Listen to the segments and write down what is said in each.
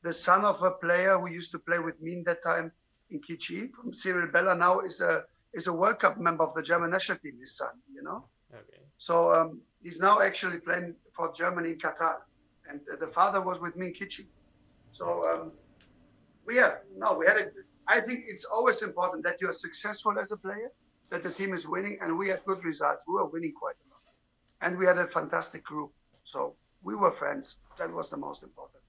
the son of a player who used to play with me in that time in Kitchee, from Cyril Bella, now is a World Cup member of the German national team, his son, you know. Okay. So he's now actually playing for Germany in Qatar. And the father was with me in Kitchee. So we had I think it's always important that you're successful as a player, that the team is winning, and we had good results. We were winning quite a lot. And we had a fantastic group. So we were friends. That was the most important.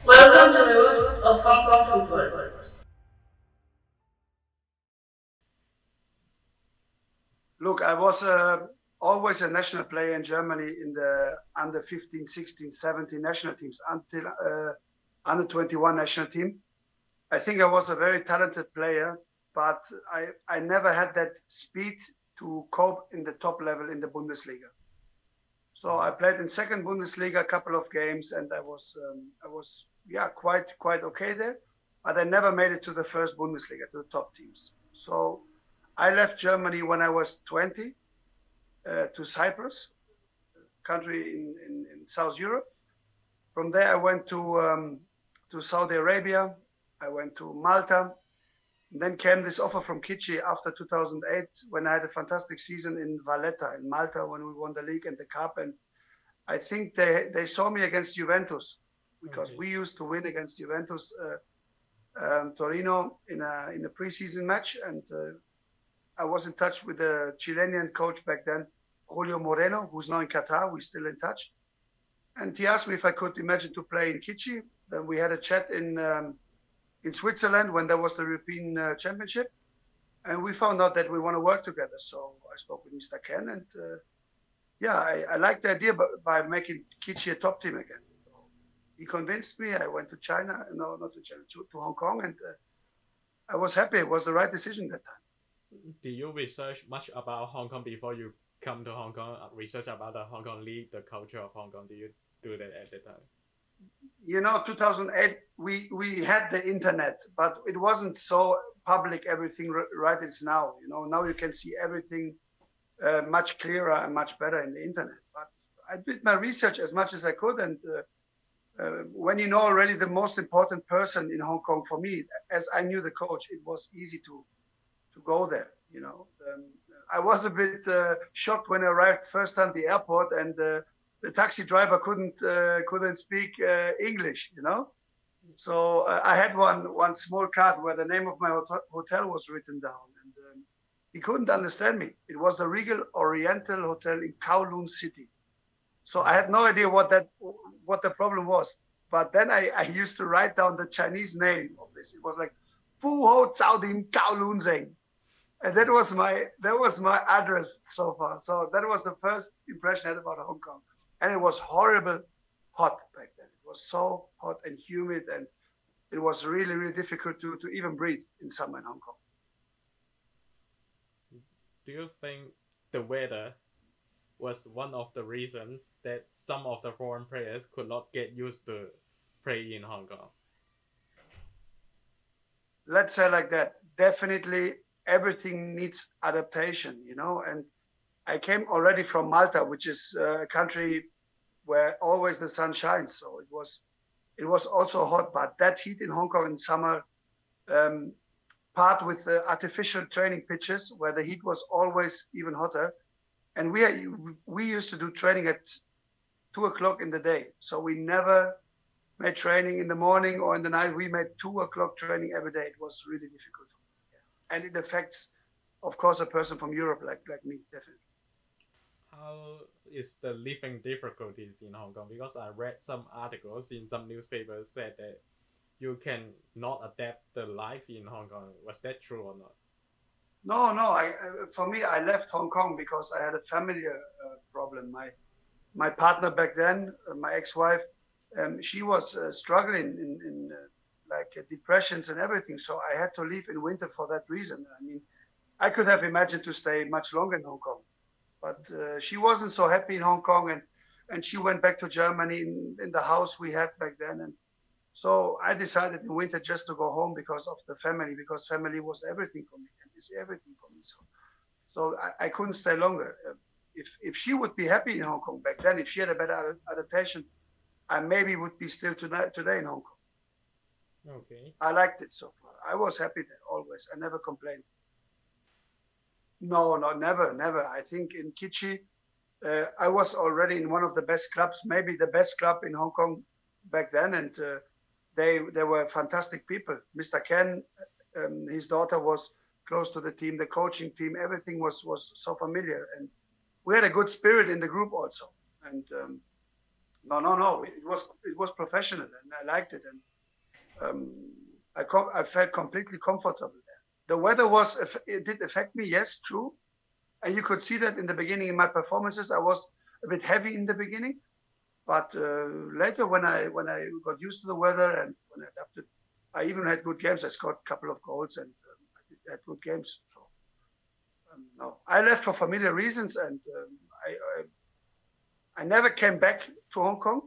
Welcome to the root of Hong Kong football. Look, I was always a national player in Germany in the under 15, 16, 17 national teams until under 21 national team. I think I was a very talented player, but I never had that speed to cope in the top level in the Bundesliga. So I played in second Bundesliga a couple of games, and I was quite okay there, but I never made it to the first Bundesliga, to the top teams. So I left Germany when I was 20 to Cyprus, country in South Europe. From there, I went to Saudi Arabia. I went to Malta. And then came this offer from Kitchee after 2008, when I had a fantastic season in Valletta in Malta, when we won the league and the cup. And I think they saw me against Juventus, because we used to win against Juventus Torino in a preseason match. And I was in touch with the Chilean coach back then, Julio Moreno, who's now in Qatar. We're still in touch. And he asked me if I could imagine to play in Kitchee. Then we had a chat in Switzerland when there was the European Championship. And we found out that we want to work together. So I spoke with Mr. Ken, and I liked the idea by making Kitchee a top team again. So he convinced me. I went to China, no, not to China, to Hong Kong, and I was happy. It was the right decision that time. Did you research much about Hong Kong before you come to Hong Kong? Research about the Hong Kong League, the culture of Hong Kong? Did you do that at the time? You know, 2008, we had the internet, but it wasn't so public, everything right it's now. You know, now you can see everything much clearer and much better in the internet. But I did my research as much as I could, and when you know already the most important person in Hong Kong for me, as I knew the coach, it was easy to go there. You know, I was a bit shocked when I arrived first time at the airport, and the taxi driver couldn't speak English. You know, so I had one small card where the name of my hotel was written down, and he couldn't understand me. It was the Regal Oriental Hotel in Kowloon City. So I had no idea what the problem was. But then I used to write down the Chinese name of this. It was like Fu Ho Cao Dim Kowloon Zeng. And that was my address so far. So that was the first impression I had about Hong Kong. And it was horrible hot back then. It was so hot and humid, and it was really, really difficult to even breathe in summer in Hong Kong. Do you think the weather was one of the reasons that some of the foreign players could not get used to play in Hong Kong? Let's say like that. Definitely everything needs adaptation, you know, and I came already from Malta, which is a country where always the sun shines. So it was also hot, but that heat in Hong Kong in summer, part with the artificial training pitches where the heat was always even hotter. And we used to do training at 2 o'clock in the day. So we never made training in the morning or in the night. We made 2 o'clock training every day. It was really difficult. And it affects, of course, a person from Europe like me, definitely. How is the living difficulties in Hong Kong? Because I read some articles in some newspapers said that you can not adapt the life in Hong Kong. Was that true or not? No. For me, I left Hong Kong because I had a family problem. My partner back then, my ex-wife, she was struggling in like depressions and everything. So I had to leave in winter for that reason. I mean, I could have imagined to stay much longer in Hong Kong, but she wasn't so happy in Hong Kong, and she went back to Germany in the house we had back then. And so I decided in winter just to go home because of the family, because family was everything for me and is everything for me. So I couldn't stay longer. If she would be happy in Hong Kong back then, if she had a better adaptation, I maybe would be still today in Hong Kong. Okay. I liked it so far. I was happy there always. I never complained. No, never. I think in Kitchee, I was already in one of the best clubs, maybe the best club in Hong Kong back then, and they were fantastic people. Mr. Ken, his daughter was close to the team, the coaching team, everything was so familiar, and we had a good spirit in the group also. And no, it was professional, and I liked it, and I felt completely comfortable there. The weather it did affect me, yes, true, and you could see that in the beginning in my performances. I was a bit heavy in the beginning, but later when I got used to the weather and when I adapted, I even had good games. I scored a couple of goals and I had good games. So no, I left for familiar reasons, and I never came back to Hong Kong,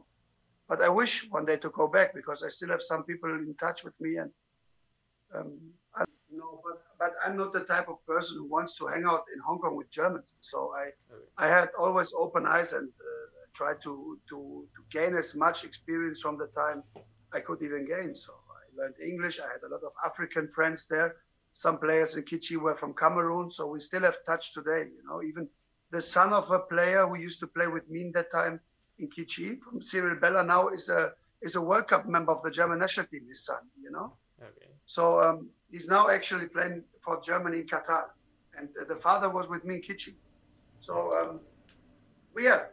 but I wish one day to go back because I still have some people in touch with me, and no, but I'm not the type of person who wants to hang out in Hong Kong with Germans. So I had always open eyes and tried to gain as much experience from the time I could even gain. So I learned English. I had a lot of African friends there. Some players in Kitchee were from Cameroon, so we still have touch today. You know, even the son of a player who used to play with me in that time in Kitchee, from Cyril Bella, now is a World Cup member of the German national team. His son, you know. Okay. So he's now actually playing for Germany in Qatar, and the father was with me in Kitchee. So we had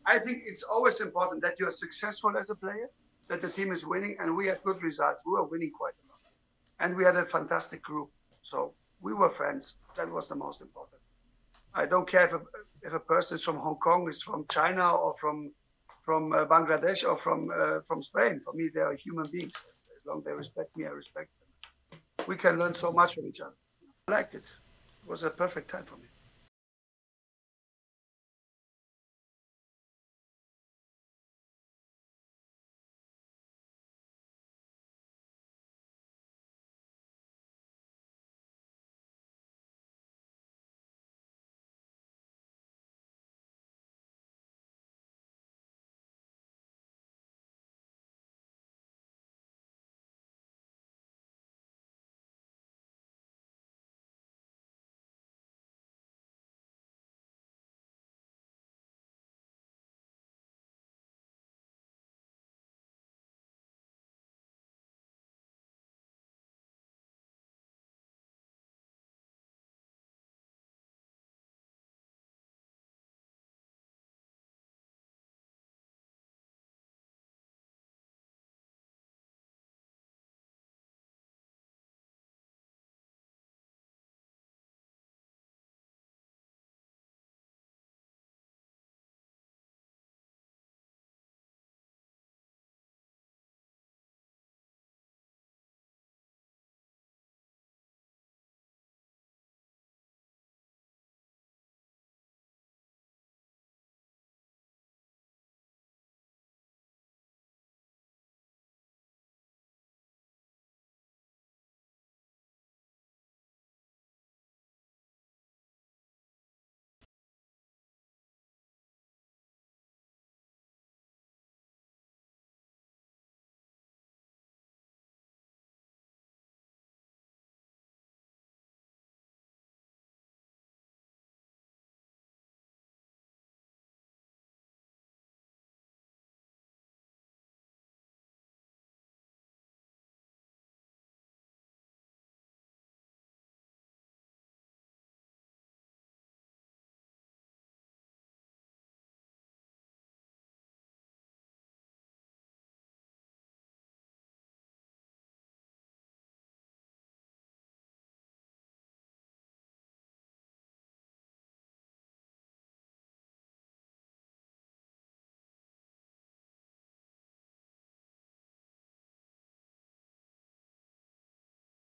I think it's always important that you are successful as a player, that the team is winning, and we had good results. We were winning quite a lot, and we had a fantastic group. So we were friends. That was the most important. I don't care if a person is from Hong Kong, is from China, or from Bangladesh, or from Spain. For me, they are human beings. As long as they respect me, I respect them. We can learn so much from each other. I liked it. It was a perfect time for me.